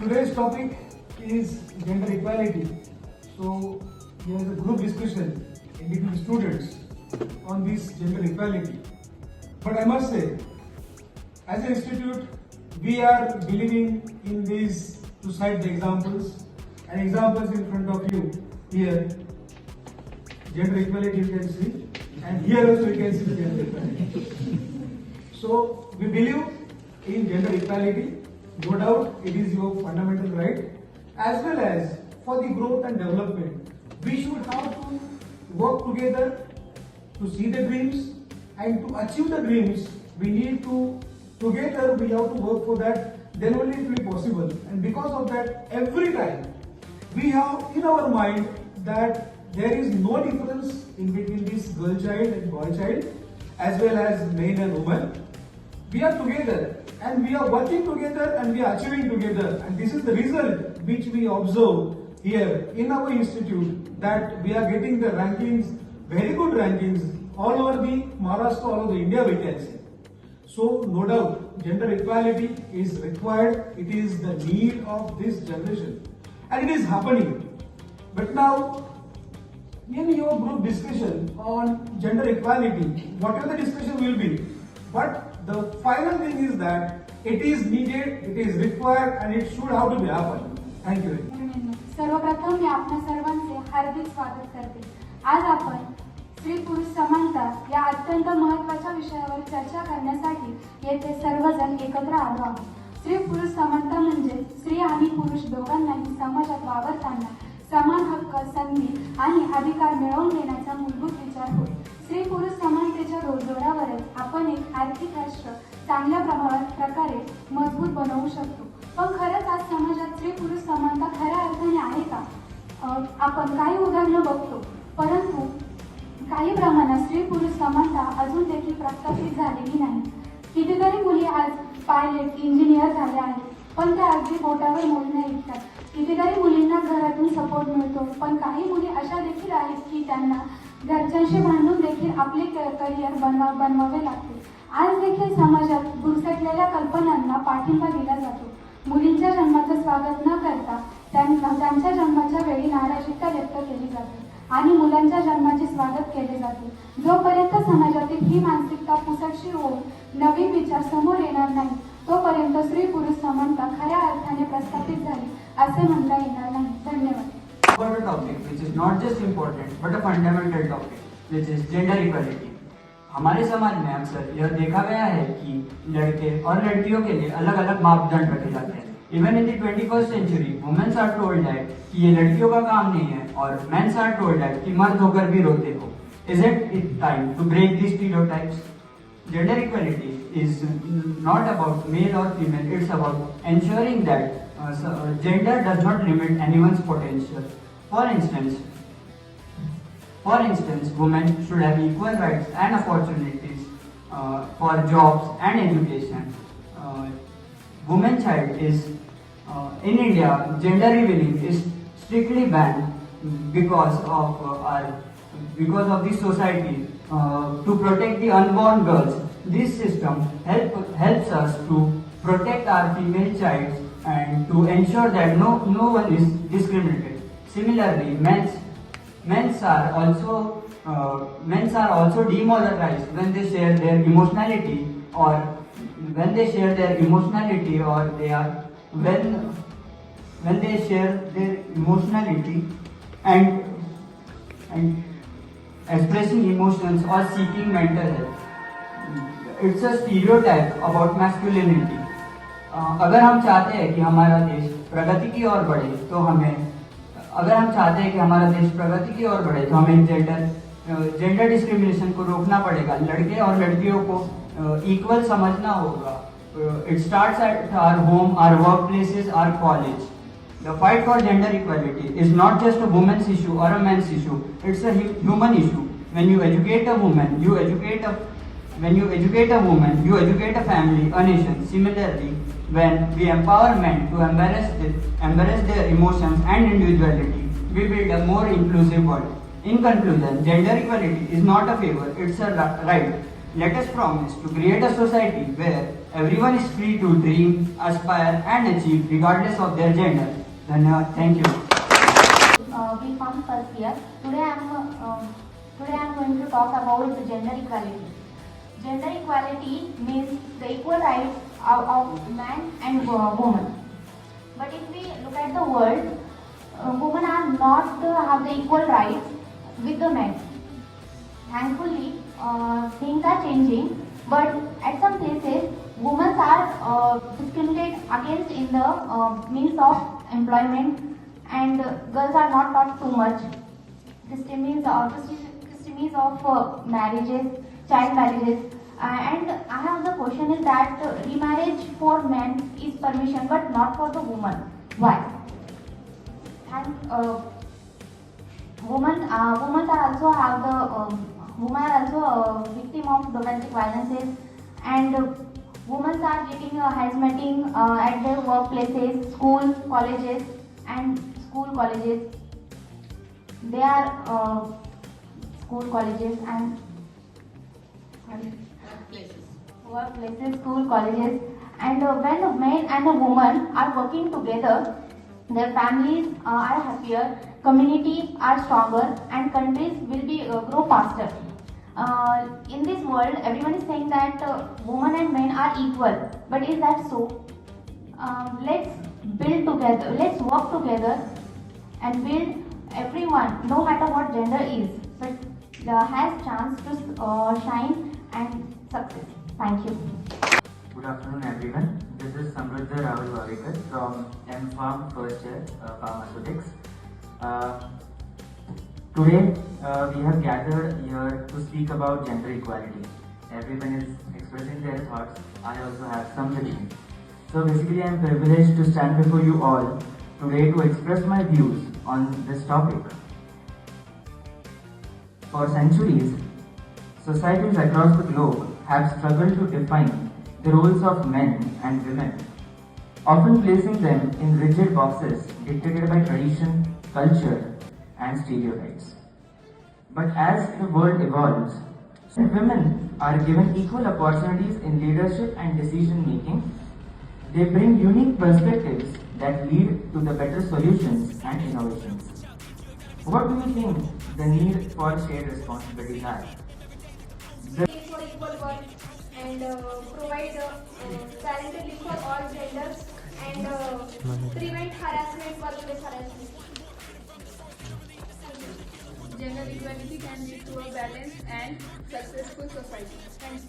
today's topic is gender equality. So there is a group discussion in between students on this gender equality. But I must say, as an institute, we are believing in these to cite the examples and examples in front of you here. Gender equality you can see, and here also you can see gender equality. So we believe in gender equality. No doubt it is your fundamental right, as well as for the growth and development. We should have to work together to see the dreams, and to achieve the dreams we need to together we have to work for that, then only it will be possible. And because of that, every time we have in our mind that there is no difference in between this girl child and boy child, as well as men and women. We are together and we are working together and we are achieving together, and this is the result which we observe here in our institute, that we are getting the rankings, very good rankings all over the Maharashtra, all over the India we can say. So no doubt gender equality is required, it is the need of this generation and it is happening. But now in your group discussion on gender equality, whatever the discussion will be, but the final thing is that it is needed, it is required and it should have to be happen. Thank you. सर्वप्रथम मी आपल्या सर्वांचे हार्दिक स्वागत करते. आज आपण स्त्री पुरुष समानता या अत्यंत महत्त्वाच्या विषयावर चर्चा करण्यासाठी येथे सर्वजण एकत्र आलो आहोत. स्त्री पुरुष समानता म्हणजे स्त्री आणि पुरुष दोघांनाही समाजात वावरताना समान हक्क, संधी आणि अधिकार मिळवून देण्याचा मूलभूत विचार होय. स्त्री पुरुष समानतेच्या जोरावरच आपण एक आर्थिक राष्ट्र चांगल्या प्रकारे मजबूत बनवू शकतो. पण खरंच आज समाजात स्त्री पुरुष समानता खऱ्या अर्थाने आहे का? आपण काही उदाहरणं बघतो, परंतु काही प्रमाणात स्त्री पुरुष समानता अजून देखील प्रस्थापित झालेली नाही. कितीतरी मुली आज पायलट, इंजिनियर झाल्या आहेत, पण त्या अगदी बोटावर मोजण्या इतक्यात. कितीतरी मुलींना घरातून सपोर्ट मिळतो, पण काही मुली अशा देखील आहेत की त्यांना घरच्यांशी भांडून देखील आपले करिअर बनवावे लागते. आज देखील समाजात घुसटलेल्या कल्पनांना पाठिंबा दिला जातो. मुलींच्या जन्माचं स्वागत न करता त्यांच्या जन्माच्या वेळी नाराजीता व्यक्त केली जाते आणि मुलांच्या जन्माचे स्वागत केले जाते. जोपर्यंत समाजातील ही मानसिकता पुसटशी होऊन नवीन विचार समोर येणार नाही, तोपर्यंत स्त्री पुरुष समानता खऱ्या अर्थाने प्रस्थापित झाली असे म्हणता येणार नाही. धन्यवाद. About a topic which is not just important but a fundamental topic, which is gender equality. हमारे समाज में अक्सर यह देखा गया है कि लड़के और लड़कियों के लिए अलग अलग मापदंड रखे जाते हैं. Even in the 21st century, women are told that कि ये लड़कियों का काम नहीं है, और men are told that कि मर्द होकर भी रोते हो. Isn't it time to break these stereotypes? Gender equality is not about male or female. It's about ensuring that gender does not limit anyone's potential. For instance, women should have equal rights and opportunities for jobs and education. Woman child is in India, gender revealing is strictly banned because of the society to protect the unborn girls. This system helps us to protect our female child and to ensure that no one is discriminated. Similarly, men are also demoralized when they share their emotionality, or when they share their emotionality, or when they share their emotionality and expressing emotions or seeking mental help. It's a stereotype about masculinity. अगर हम चाहते हैं कि हमारा देश प्रगति की ओर बढ़े, तो हमें जेंडर डिस्क्रिमिनेशन को रोकना पड़ेगा. लड़के और लड़कियों को इक्वल समझना होगा. It starts at our home, our work places, our college. The fight for gender equality is not just a women's issue or a men's issue. It's a human issue. When you educate a woman, you educate a family, a nation. Similarly, when we empower men to embrace their emotions and individuality, we build a more inclusive world. In conclusion, gender equality is not a favor, it's a right. let us promise to create a society where everyone is free to dream, aspire and achieve regardless of their gender. Dhanyawad. Thank you. We found first year. Today I am going to talk about the gender equality. Gender equality means the equal rights of man and woman. But if we look at the world, women are not have the equal rights with the men. Thankfully, things are changing, but at some places, women are discriminated against in the means of employment, and girls are not taught too much. Systems of marriages, child marriages, and I have the question is that remarriage for men is permission, but not for the woman. Why? And women are also have the women are also a victim of domestic violences, and women are getting harassment at their workplaces, school colleges. They are school colleges and workplaces, school colleges, and when a man and a woman are working together, their families are happier, communities are stronger, and countries will be grow faster. In this world, everyone is saying that women and men are equal, but is that so? Let's build together, let's work together and build everyone, no matter what gender is, but has chance to shine and success. Thank you. Good afternoon, everyone. This is Samruddha Rahul Vavekar from M-Pharm First Year Pharmaceutics. Today, we have gathered here to speak about gender equality. Everyone is expressing their thoughts. I also have some with me. So basically, I am privileged to stand before you all today to express my views on this topic. For centuries, societies across the globe have struggled to define the roles of men and women, often placing them in rigid boxes dictated by tradition, culture, and stereotypes. But as the world evolves, women are given equal opportunities in leadership and decision making. They bring unique perspectives that lead to the better solutions and innovations. What do you think the need for shared responsibilities are? For equal work and provide talented leave for all genders and prevent harassment, workplace harassment. Gender equality can lead to a balanced and successful society. Thanks.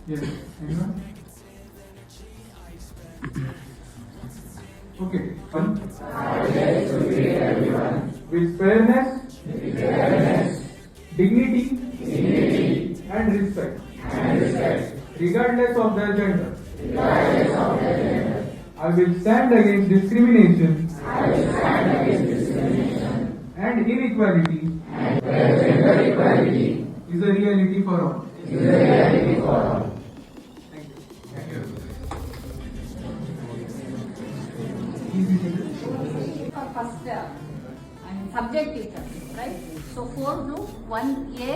Yes, anyone? Okay. With fairness, dignity, and respect, regardless of their gender. I will stand against discrimination and inequality is a reality for all. Thank you. First, subject teacher, right? So 4 group, 1A,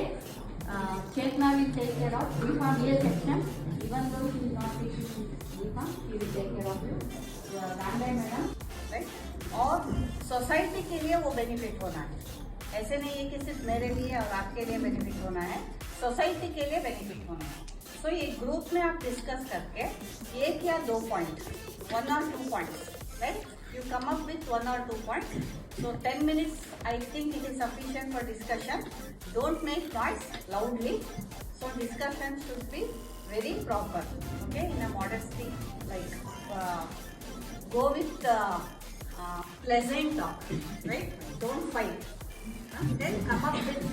Chetna will take care of B section. Even though she is not teaching B.Pharm, she will take care of you. Randai madam, right? और society के लिए वो benefit होना है. ऐसे नहीं है कि सिर्फ मेरे लिए और आपके लिए बेनिफिट होना है, सोसाइटी के लिए बेनिफिट होना है. सो ये ग्रुप में आप डिस्कस करके 1 या 2 point, 1 or 2 points, right? You come up with 1 or 2 points. So 10 minutes, I think it is sufficient for discussion. Don't make noise loudly. So discussion should be very proper, okay? In a modesty, like go with pleasant talk, right? Don't fight. Then come up with